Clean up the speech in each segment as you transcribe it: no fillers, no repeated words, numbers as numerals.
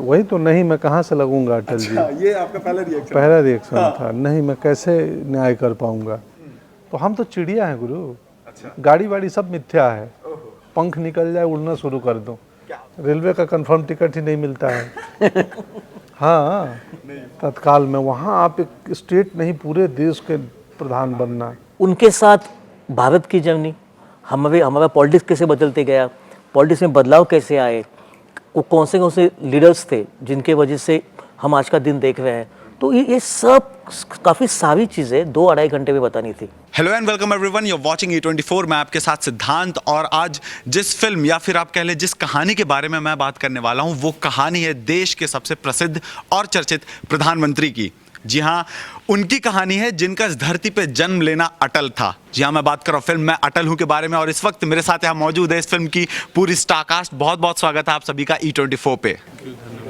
वही तो, नहीं मैं कहाँ से लगूंगा अटल जी। ये आपका पहला रिएक्शन था। नहीं मैं कैसे न्याय कर पाऊंगा। तो हम तो चिड़िया हैं गुरु। अच्छा। गाड़ी वाड़ी सब मिथ्या है। पंख निकल जाए उड़ना शुरू कर दूं। रेलवे का कंफर्म टिकट ही नहीं मिलता है। हाँ, तत्काल में वहाँ आप एक स्टेट नहीं पूरे देश के प्रधान बनना। उनके साथ भारत की जर्नी, हमारा पॉलिटिक्स कैसे बदलते गया, पॉलिटिक्स में बदलाव कैसे आए, वो कौन से लीडर्स थे जिनके वजह से हम आज का दिन देख रहे हैं। तो ये सब काफ़ी सारी चीज़ें 2-2.5 घंटे में बतानी थी। Hello and welcome everyone, you are watching E24। मैं आपके साथ सिद्धांत, और आज जिस फिल्म या फिर आप कह लें जिस कहानी के बारे में मैं बात करने वाला हूं, वो कहानी है देश के सबसे प्रसिद्ध और चर्चित प्रधानमंत्री की। जी हाँ, उनकी कहानी है जिनका इस धरती पे जन्म लेना अटल था। जी हाँ, मैं बात कर रहा हूँ फिल्म मैं अटल हूँ के बारे में, और इस वक्त मेरे साथ यहाँ मौजूद है इस फिल्म की पूरी स्टारकास्ट। बहुत बहुत स्वागत है आप सभी का E24 पे।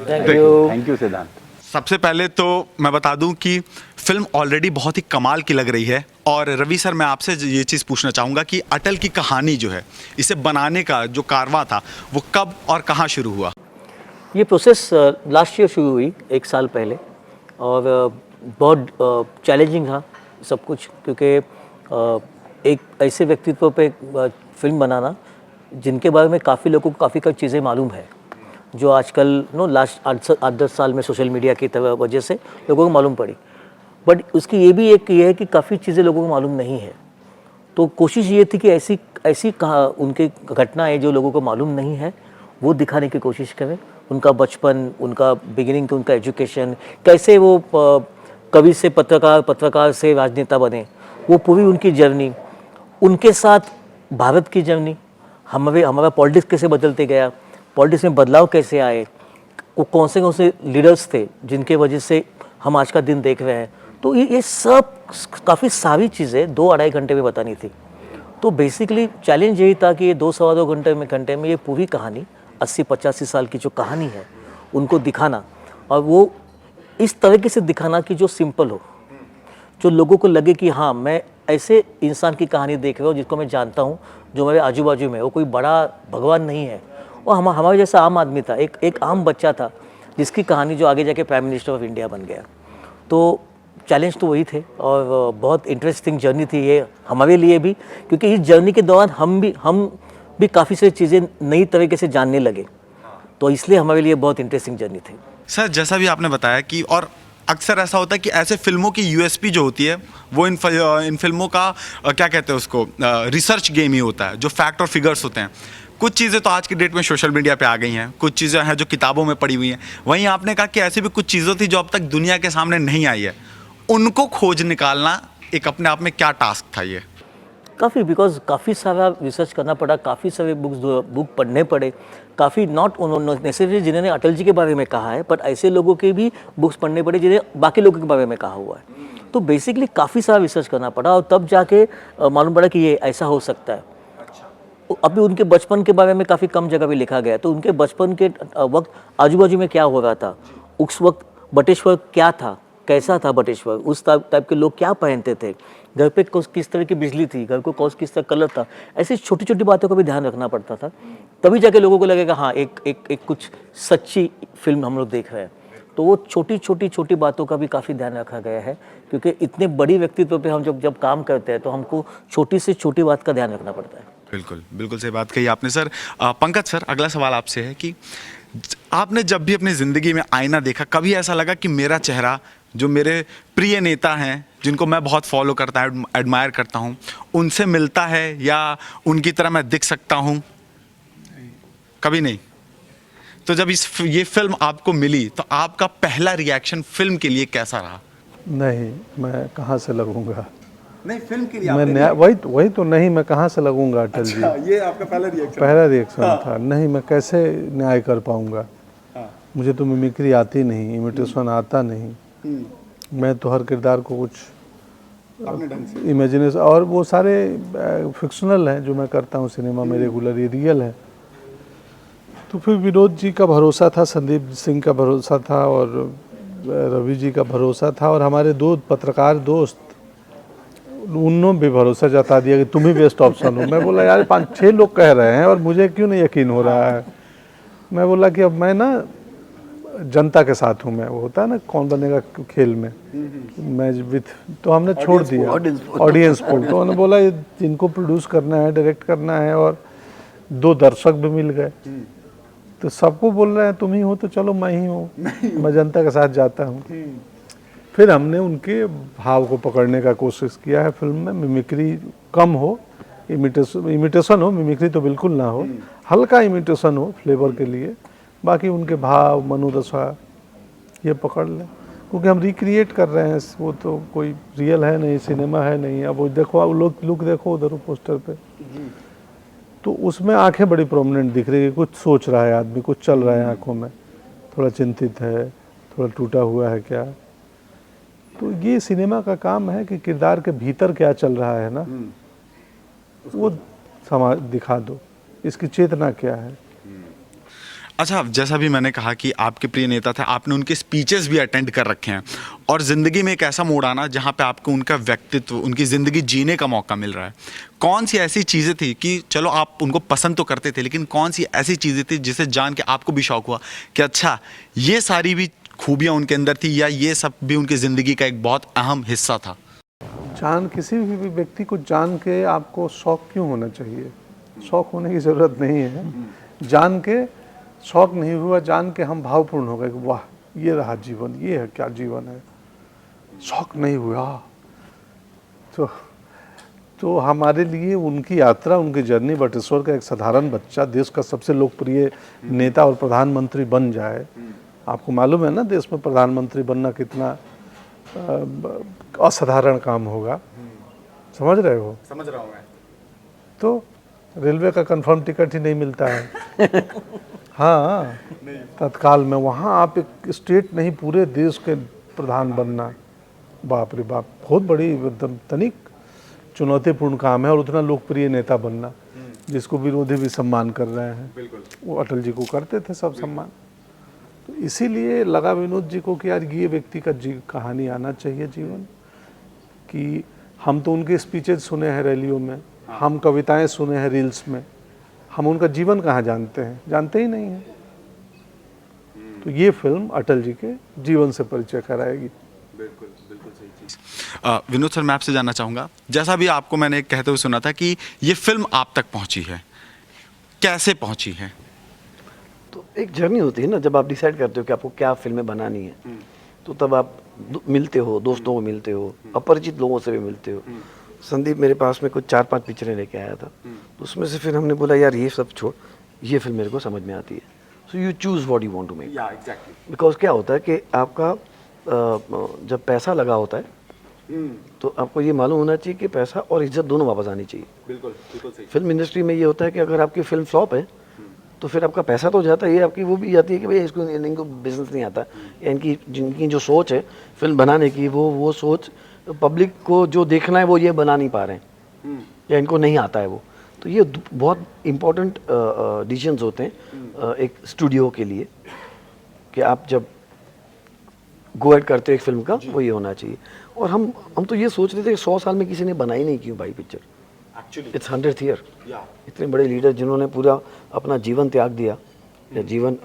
थैंक यू सिद्धांत। सबसे पहले तो मैं बता दूं कि फिल्म ऑलरेडी बहुत ही कमाल की लग रही है, और रवि सर मैं आपसे ये चीज़ पूछना चाहूँगा कि अटल की कहानी जो है, इसे बनाने का जो कारवां था वो कब और कहाँ शुरू हुआ? ये प्रोसेस लास्ट ईयर शुरू हुई, 1 साल पहले, और बहुत चैलेंजिंग था सब कुछ, क्योंकि एक ऐसे व्यक्तित्व पे फिल्म बनाना जिनके बारे में काफ़ी लोगों को काफ़ी चीज़ें मालूम है, जो आजकल लास्ट 8-10 साल में सोशल मीडिया की वजह से लोगों को मालूम पड़ी। बट उसकी ये भी एक ये है कि काफ़ी चीज़ें लोगों को मालूम नहीं है। तो कोशिश ये थी कि ऐसी उनके घटनाएं जो लोगों को मालूम नहीं है वो दिखाने की कोशिश करें। उनका बचपन, उनका बिगिनिंग, उनका एजुकेशन, कैसे वो कवि से पत्रकार से राजनेता बने, वो पूरी उनकी जर्नी, उनके साथ भारत की जर्नी, हमारा पॉलिटिक्स कैसे बदलते गया, पॉलिटिक्स में बदलाव कैसे आए, वो कौन से लीडर्स थे जिनके वजह से हम आज का दिन देख रहे हैं। तो ये सब काफ़ी सारी चीज़ें 2-2.5 घंटे में बतानी थी। तो बेसिकली चैलेंज यही था कि ये 2-2.25 घंटे में ये पूरी कहानी 80-85 साल की जो कहानी है उनको दिखाना, और वो इस तरीके से दिखाना कि जो सिंपल हो, जो लोगों को लगे कि हाँ, मैं ऐसे इंसान की कहानी देख रहा हूँ जिसको मैं जानता हूँ, जो मेरे आजू बाजू में, वो कोई बड़ा भगवान नहीं है, वो हमारे जैसा आम आदमी था, एक आम बच्चा था जिसकी कहानी जो आगे जाके प्राइम मिनिस्टर ऑफ इंडिया बन गया। तो चैलेंज तो वही थे, और बहुत इंटरेस्टिंग जर्नी थी ये हमारे लिए भी, क्योंकि इस जर्नी के दौरान हम भी काफ़ी सारी चीज़ें नई तरीके से जानने लगे। तो इसलिए हमारे लिए बहुत इंटरेस्टिंग जर्नी थी। सर, जैसा भी आपने बताया कि और अक्सर ऐसा होता है कि ऐसे फिल्मों की USP जो होती है वो इन फिल्मों का क्या कहते हैं उसको, रिसर्च गेम ही होता है, जो फैक्ट और फिगर्स होते हैं। कुछ चीज़ें तो आज की डेट में सोशल मीडिया पे आ गई हैं, कुछ चीज़ें हैं जो किताबों में पड़ी हुई हैं। वहीं आपने कहा कि ऐसी भी कुछ चीज़ें थी जो अब तक दुनिया के सामने नहीं आई है, उनको खोज निकालना एक अपने आप में क्या टास्क था ये? बिकॉज काफ़ी सारा रिसर्च करना पड़ा, काफ़ी सारे बुक पढ़ने पड़े, काफ़ी नॉट नेसेसरी जिन्होंने अटल जी के बारे में कहा है, बट ऐसे लोगों के भी बुक्स पढ़ने पड़े जिन्हें बाकी लोगों के बारे में कहा हुआ है। तो बेसिकली काफ़ी सारा रिसर्च करना पड़ा, और तब जाके मालूम पड़ा कि ये ऐसा हो सकता है। अभी उनके बचपन के बारे में काफ़ी कम जगह पे लिखा गया, तो उनके बचपन के वक्त आजू बाजू में क्या हो रहा था, उस वक्त बटेश्वर क्या था, कैसा था बटेश्वर, उस टाइप के लोग क्या पहनते थे, घर पे किस तरह की बिजली थी, घर को किस तरह कलर था, ऐसी छोटी छोटी बातों का भी ध्यान रखना पड़ता था। तभी जाके लोगों को लगेगा हाँ, एक कुछ सच्ची फिल्म हम लोग देख रहे हैं। तो वो छोटी बातों का भी काफ़ी ध्यान रखा गया है, क्योंकि इतने बड़ी व्यक्तित्व पे हम जब काम करते हैं तो हमको छोटी से छोटी बात का ध्यान रखना पड़ता है। बिल्कुल सही बात कही आपने सर। पंकज सर, अगला सवाल आपसे है कि आपने जब भी अपनी ज़िंदगी में आईना देखा, कभी ऐसा लगा कि मेरा चेहरा, जो मेरे प्रिय नेता हैं जिनको मैं बहुत फॉलो करता हूँ, एडमायर करता हूँ, उनसे मिलता है या उनकी तरह मैं दिख सकता हूँ? कभी नहीं। तो जब ये फिल्म आपको मिली तो आपका पहला रिएक्शन फिल्म के लिए कैसा रहा? नहीं, मैं कहाँ से लगूंगा। नहीं, फिल्म के लिए मैं वही तो, नहीं मैं कहाँ से लगूंगा अटल जी। ये आपका पहला रिएक्शन था। नहीं मैं कैसे न्याय कर पाऊंगा। मुझे तो मिमिक्री आती नहीं, इमिटेशन आता नहीं। मैं तो हर किरदार को कुछ इमेजिनेशन, और वो सारे फिक्शनल हैं जो मैं करता हूँ सिनेमा में रेगुलर, ये रियल है। तो फिर विनोद जी का भरोसा था, संदीप सिंह का भरोसा था, और रवि जी का भरोसा था, और हमारे 2 पत्रकार दोस्त, उन्होंने भी भरोसा जता दिया कि तुम ही बेस्ट ऑप्शन हो। मैं बोला यार 5-6 लोग कह रहे हैं और मुझे क्यों नहीं यकीन हो रहा है। मैं बोला कि अब मैं ना जनता के साथ हूँ मैं, वो होता है ना कौन बनेगा खेल में, मैं विथ, तो हमने छोड़ दिया ऑडियंस पोल। तो उन्होंने बोला ये जिनको प्रोड्यूस करना है, डायरेक्ट करना है, और 2 दर्शक भी मिल गए, तो सबको बोल रहे हैं तुम ही हो, तो चलो मैं ही हूँ, मैं जनता के साथ जाता हूँ। फिर हमने उनके भाव को पकड़ने का कोशिश किया है फिल्म में, मिमिक्री कम हो, इमिटेशन हो, मिमिक्री तो बिल्कुल ना हो, हल्का इमिटेशन हो फ्लेवर के लिए, बाकी उनके भाव, मनोदशा ये पकड़ लें, क्योंकि हम रिक्रिएट कर रहे हैं, वो तो कोई रियल है नहीं, सिनेमा है नहीं। अब वो देखो, अब लुक देखो उधर पोस्टर पे, तो उसमें आंखें बड़ी प्रोमिनेंट दिख रही है, कुछ सोच रहा है आदमी, कुछ चल रहा है आंखों में, थोड़ा चिंतित है, थोड़ा टूटा हुआ है क्या। तो ये सिनेमा का काम है कि किरदार के भीतर क्या चल रहा है ना, वो समाज दिखा दो, इसकी चेतना क्या है। अच्छा, जैसा भी मैंने कहा कि आपके प्रिय नेता थे, आपने उनके स्पीचेस भी अटेंड कर रखे हैं, और ज़िंदगी में एक ऐसा मोड़ आना जहाँ पे आपको उनका व्यक्तित्व, उनकी ज़िंदगी जीने का मौका मिल रहा है। कौन सी ऐसी चीज़ें थी कि चलो आप उनको पसंद तो करते थे, लेकिन कौन सी ऐसी चीज़ें थी जिसे जान के आपको भी शौक हुआ कि अच्छा ये सारी भी खूबियाँ उनके अंदर थी, या ये सब भी उनकी ज़िंदगी का एक बहुत अहम हिस्सा था? किसी भी व्यक्ति को जान के आपको शौक क्यों होना चाहिए? शौक होने की ज़रूरत नहीं है। जान के शौक नहीं हुआ, जान के हम भावपूर्ण हो गए कि वाह ये रहा जीवन, ये है क्या जीवन है। शौक नहीं हुआ तो हमारे लिए उनकी यात्रा, उनकी जर्नी, बटेश्वर का एक साधारण बच्चा देश का सबसे लोकप्रिय नेता और प्रधानमंत्री बन जाए। आपको मालूम है ना देश में प्रधानमंत्री बनना कितना असाधारण काम होगा, समझ रहे हो? समझ रहा हूँ मैं। तो रेलवे का कंफर्म टिकट ही नहीं मिलता है। हाँ, तत्काल में वहाँ आप एक स्टेट नहीं पूरे देश के प्रधान बनना, बाप रे बाप, बहुत बड़ी एकदम तनिक चुनौतीपूर्ण काम है। और उतना लोकप्रिय नेता बनना जिसको विरोधी भी सम्मान कर रहे हैं, वो अटल जी को करते थे सब सम्मान। तो इसीलिए लगा विनोद जी को कि यार ये व्यक्ति का कहानी आना चाहिए जीवन कि हम तो उनके स्पीचेज सुने हैं रैलियों में, हम कविताएं सुने हैं रील्स में, हम उनका जीवन कहाँ जानते हैं? जानते ही नहीं हैं। तो ये फिल्म अटल जी के जीवन से परिचय कराएगी। बिल्कुल बिल्कुल सही चीज़। विनोद सर, मैं आपसे जानना चाहूँगा, जैसा भी आपको मैंने कहते हुए सुना था कि ये फिल्म आप तक पहुँची है, कैसे पहुँची है? तो एक जर्नी होती है ना, जब आप डिसाइड करते हो कि आपको क्या फिल्में बनानी है, तो तब आप मिलते हो, दोस्तों को मिलते हो, अपरिचित लोगों से भी मिलते हो। संदीप मेरे पास में कुछ 4-5 पिक्चरें लेके आया था, तो उसमें से फिर हमने बोला यार ये सब छोड़, ये फिल्म मेरे को समझ में आती है। So you choose what you want to make. Because क्या होता है कि आपका जब पैसा लगा होता है तो आपको ये मालूम होना चाहिए कि पैसा और इज्जत दोनों वापस आनी चाहिए। बिल्कुल बिल्कुल सही। फिल्म इंडस्ट्री में ये होता है कि अगर आपकी फिल्म फ्लॉप है तो फिर आपका पैसा तो जाता है, ये आपकी वो भी जाती है कि भाई इसको इनको बिजनेस नहीं आता, या इनकी जिनकी जो सोच है फिल्म बनाने की, वो सोच पब्लिक को जो देखना है वो ये बना नहीं पा रहे हैं, या इनको नहीं आता है वो। तो ये बहुत इम्पोर्टेंट डिसीजंस होते हैं एक स्टूडियो के लिए कि आप जब गो एड करते हो एक फिल्म का, वो ये होना चाहिए। और हम तो ये सोच रहे थे कि 100 साल में किसी ने बनाई नहीं क्यों भाई पिक्चर, इट्स 100th ईयर। इतने बड़े लीडर जिन्होंने पूरा अपना जीवन त्याग दिया या जीवन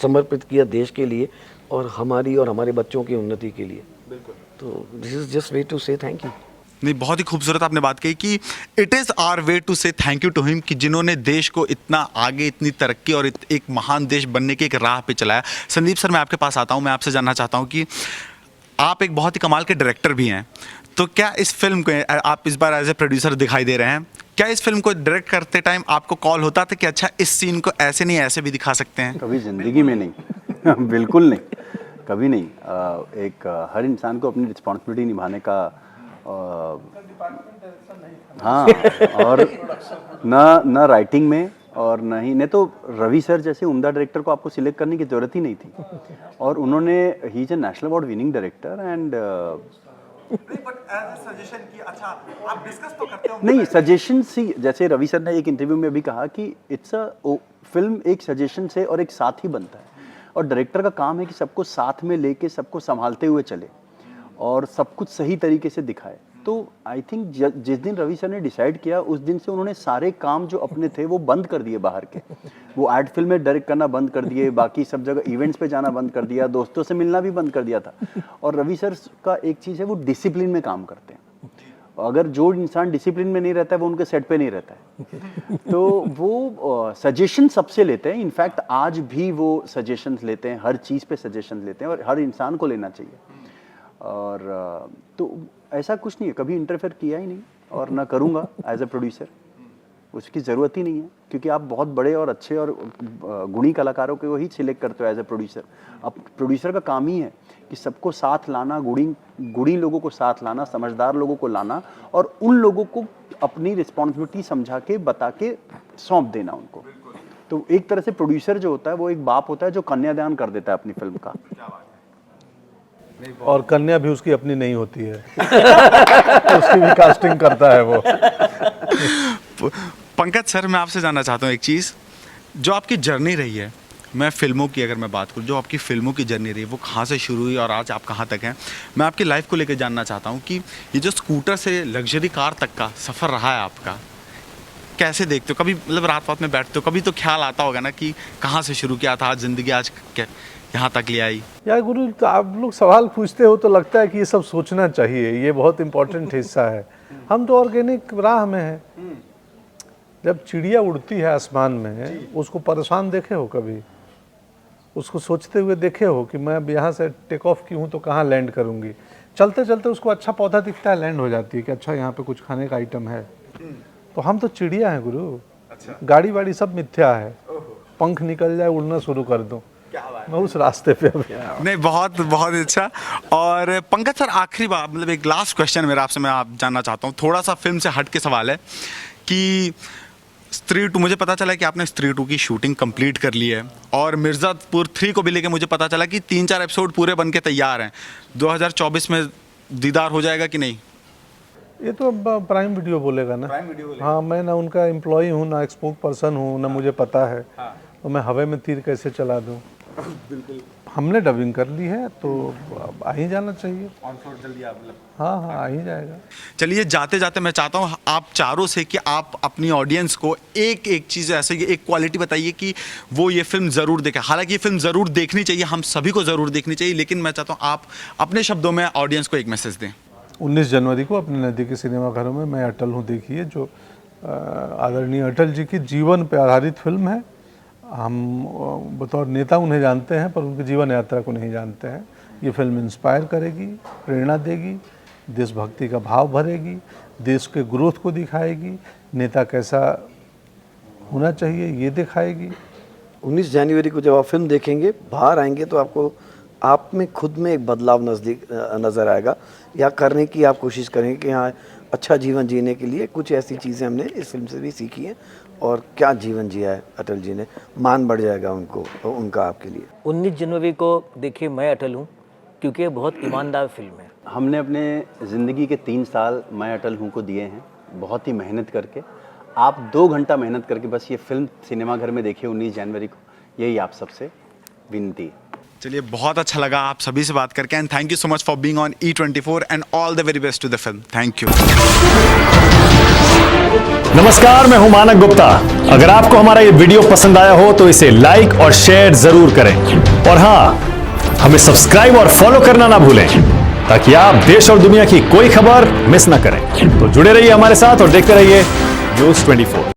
समर्पित किया देश के लिए और हमारी और हमारे बच्चों की उन्नति के लिए, तो this is just way to say thank you. नहीं, बहुत ही खूबसूरत आपने बात कही कि it is our way to say thank you to him, कि जिन्होंने देश को इतना आगे, इतनी तरक्की और एक महान देश बनने की एक राह पे चलाया। संदीप सर, मैं आपके पास आता हूँ, मैं आपसे जानना चाहता हूँ कि आप एक बहुत ही कमाल के डायरेक्टर भी हैं, तो क्या इस फिल्म को, आप इस बार एज ए प्रोड्यूसर दिखाई दे रहे हैं, क्या इस फिल्म को डायरेक्ट करते टाइम आपको कॉल होता था कि अच्छा इस सीन को ऐसे नहीं ऐसे भी दिखा सकते हैं? कभी ज़िंदगी में नहीं। बिल्कुल नहीं, कभी नहीं। हर इंसान को अपनी रिस्पॉन्सिबिलिटी निभाने का हाँ, और न राइटिंग में और नहीं तो रवि सर जैसे उम्दा डायरेक्टर को आपको सिलेक्ट करने की ज़रूरत ही नहीं थी, और उन्होंने he is a national award winning director and नहीं, सजेशन सी, जैसे रवि सर ने एक इंटरव्यू में भी कहा कि इट्स अ फिल्म एक सजेशन से और एक साथ ही बनता है, और डायरेक्टर का काम है कि सबको साथ में लेके सबको संभालते हुए चले और सब कुछ सही तरीके से दिखाए। तो आई थिंक जिस दिन रवि सर ने डिसाइड किया उस दिन से उन्होंने सारे काम जो अपने थे वो बंद कर दिए बाहर के। वो एड फिल्में डायरेक्ट करना बंद कर दिए, बाकी सब जगह इवेंट्स पे जाना बंद कर दिया, दोस्तों से मिलना भी बंद कर दिया था। और रवि सर का एक चीज़ है, वो डिसिप्लिन में काम करते हैं। अगर जो इंसान डिसिप्लिन में नहीं रहता है वो उनके सेट पे नहीं रहता है। तो वो सजेशन सबसे लेते हैं, इनफैक्ट आज भी वो सजेशंस लेते हैं, हर चीज़ पे सजेशन लेते हैं और हर इंसान को लेना चाहिए। और तो ऐसा कुछ नहीं है, कभी इंटरफेयर किया ही नहीं और ना करूँगा एज अ प्रोड्यूसर, उसकी ज़रूरत ही नहीं है, क्योंकि आप बहुत बड़े और अच्छे और गुणी कलाकारों को ही सिलेक्ट करते हो एज अ प्रोड्यूसर। अब प्रोड्यूसर का काम ही है कि सबको साथ लाना, गुणी लोगों को साथ लाना, समझदार लोगों को लाना और उन लोगों को अपनी रिस्पॉन्सिबिलिटी समझा के बता के सौंप देना उनको। तो एक तरह से प्रोड्यूसर जो होता है वो एक बाप होता है जो कन्यादान कर देता है अपनी फिल्म का। और कन्या भी उसकी अपनी नहीं होती है उसकी भी कास्टिंग करता है वो। पंकज सर, मैं आपसे जानना चाहता हूँ एक चीज़, जो आपकी जर्नी रही है, मैं फिल्मों की अगर मैं बात करूँ, जो आपकी फिल्मों की जर्नी रही है वो कहाँ से शुरू हुई और आज आप कहाँ तक हैं, मैं आपकी लाइफ को लेकर जानना चाहता हूँ कि ये जो स्कूटर से लग्जरी कार तक का सफ़र रहा है आपका, कैसे देखते हो? कभी मतलब रात में बैठते हो, कभी तो ख्याल आता होगा ना कि कहाँ से शुरू किया था, आज ज़िंदगी आज यहाँ तक ले आई? यार गुरु, तो आप लोग सवाल पूछते हो तो लगता है कि ये सब सोचना चाहिए, ये बहुत इंपॉर्टेंट हिस्सा है। हम तो ऑर्गेनिक राह में हैं। जब चिड़िया उड़ती है आसमान में, उसको परेशान देखे हो कभी? उसको सोचते हुए देखे हो कि मैं अब यहाँ से टेक ऑफ की हूँ तो कहाँ लैंड करूँगी? चलते चलते उसको अच्छा पौधा दिखता है, लैंड हो जाती है कि अच्छा यहाँ पे कुछ खाने का आइटम है। तो हम तो चिड़िया हैं गुरु। गाड़ी वाड़ी सब मिथ्या है, पंख निकल जाए उड़ना शुरू कर दूँ, मैं उस रास्ते पे अभी। नहीं, बहुत बहुत अच्छा। और पंकज सर, आखिरी बात, मतलब एक लास्ट क्वेश्चन मेरा आपसे, मैं आप जानना चाहता हूँ, थोड़ा सा फिल्म से हट के सवाल है कि स्त्री 2, मुझे पता चला कि आपने स्त्री 2 की शूटिंग कंप्लीट कर ली है और मिर्ज़ापुर 3 को भी लेके मुझे पता चला कि 3-4 एपिसोड पूरे बन के तैयार हैं। 2024 में दीदार हो जाएगा कि नहीं? ये तो अब प्राइम वीडियो बोलेगा ना। हाँ, मैं ना उनका एम्प्लॉय हूँ, ना स्पोक पर्सन हूँ, ना मुझे पता है। तो मैं हवा में तीर कैसे चला दूँ? बिल्कुल, हमने डबिंग कर ली है तो अब आ ही जाना चाहिए। जल्दी आप हाँ, आ ही जाएगा। चलिए, जाते जाते मैं चाहता हूँ आप चारों से कि आप अपनी ऑडियंस को एक एक चीज़, ऐसे एक क्वालिटी बताइए कि वो ये फिल्म ज़रूर देखे। हालांकि ये फिल्म ज़रूर देखनी चाहिए, हम सभी को ज़रूर देखनी चाहिए, लेकिन मैं चाहता हूँ आप अपने शब्दों में ऑडियंस को एक मैसेज दें। 19 जनवरी को अपने नज़दीकी सिनेमाघरों में मैं अटल हूँ देखिए, जो आदरणीय अटल जी की जीवन पर आधारित फिल्म है। हम बतौर नेता उन्हें जानते हैं पर उनकी जीवन यात्रा को नहीं जानते हैं। ये फिल्म इंस्पायर करेगी, प्रेरणा देगी, देशभक्ति का भाव भरेगी, देश के ग्रोथ को दिखाएगी, नेता कैसा होना चाहिए ये दिखाएगी। 19 जनवरी को जब आप फिल्म देखेंगे, बाहर आएंगे तो आपको आप में खुद में एक बदलाव नज़र आएगा, या करने की आप कोशिश करेंगे कि हाँ, अच्छा जीवन जीने के लिए कुछ ऐसी चीज़ें हमने इस फिल्म से भी सीखी हैं और क्या जीवन जिया है अटल जी ने, मान बढ़ जाएगा उनका आपके लिए। 19 जनवरी को देखिए मैं अटल हूँ, क्योंकि ये बहुत ईमानदार फिल्म है। हमने अपने ज़िंदगी के 3 साल मैं अटल हूँ को दिए हैं, बहुत ही मेहनत करके। आप 2 घंटा मेहनत करके बस ये फिल्म सिनेमाघर में देखिए 19 जनवरी को, यही आप सबसे विनती है। चलिए, बहुत अच्छा लगा आप सभी से बात करके, and thank you so much for being on E24 and all the very best to the film. Thank you. नमस्कार, मैं हूं मानक गुप्ता। अगर आपको हमारा ये वीडियो पसंद आया हो तो इसे लाइक और शेयर जरूर करें, और हाँ, हमें सब्सक्राइब और फॉलो करना ना भूलें ताकि आप देश और दुनिया की कोई खबर मिस ना करें। तो जुड़े रहिए हमारे साथ और देखते रहिए News 24।